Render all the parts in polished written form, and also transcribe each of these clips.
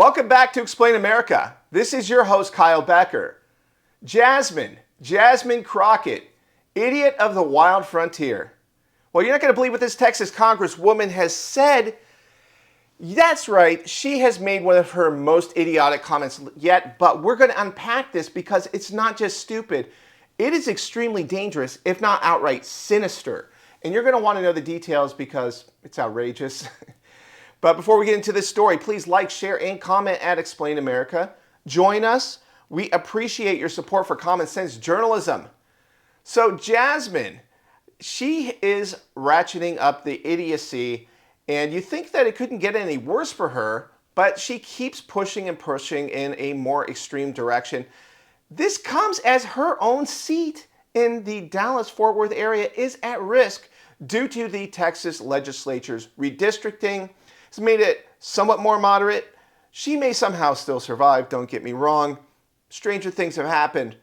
Welcome back to Explain America. This is your host, Kyle Becker. Jasmine Crockett, idiot of the wild frontier. Well, you're not going to believe what this Texas Congresswoman has said. That's right, she has made one of her most idiotic comments yet, but we're going to unpack this because it's not just stupid. It is extremely dangerous, if not outright sinister. And you're going to want to know the details because it's outrageous. But before we get into this story, please like, share, and comment at Explain America. Join us. We appreciate your support for common sense journalism. So Jasmine, she is ratcheting up the idiocy, and you think that it couldn't get any worse for her, but she keeps pushing and pushing in a more extreme direction. This comes as her own seat in the Dallas-Fort Worth area is at risk due to the Texas legislature's redistricting. It's made it somewhat more moderate. She may somehow still survive, don't get me wrong. Stranger things have happened,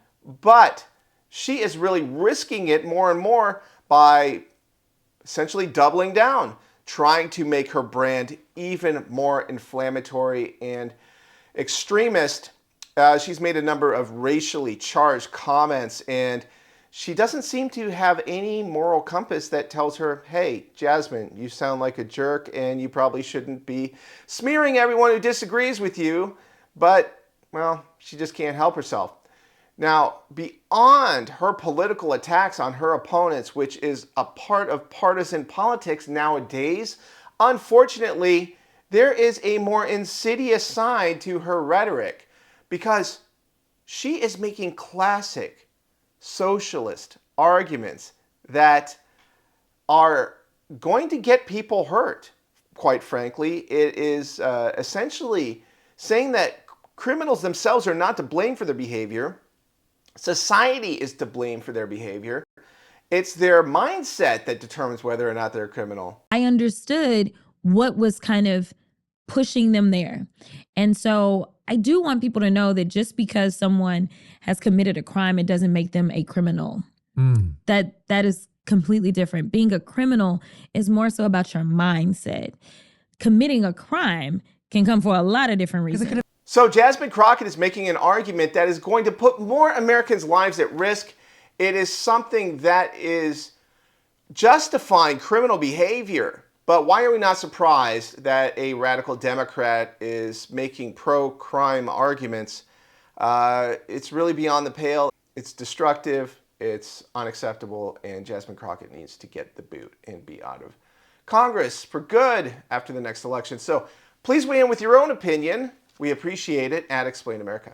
but she is really risking it more and more by essentially doubling down, trying to make her brand even more inflammatory and extremist. She's made a number of racially charged comments, and she doesn't seem to have any moral compass that tells her, hey, Jasmine, you sound like a jerk and you probably shouldn't be smearing everyone who disagrees with you. But, well, she just can't help herself. Now, beyond her political attacks on her opponents, which is a part of partisan politics nowadays, unfortunately, there is a more insidious side to her rhetoric because she is making classic socialist arguments that are going to get people hurt, quite frankly. It is essentially saying that criminals themselves are not to blame for their behavior. Society is to blame for their behavior. It's their mindset that determines whether or not they're a criminal. I understood what was kind of pushing them there. And so I do want people to know that just because someone has committed a crime, it doesn't make them a criminal. That is completely different. Being a criminal is more so about your mindset. Committing a crime can come for a lot of different reasons. So Jasmine Crockett is making an argument that is going to put more Americans' lives at risk. It is something that is justifying criminal behavior. But why are we not surprised that a radical Democrat is making pro-crime arguments? It's really beyond the pale. It's destructive. It's unacceptable. And Jasmine Crockett needs to get the boot and be out of Congress for good after the next election. So please weigh in with your own opinion. We appreciate it at Explain America.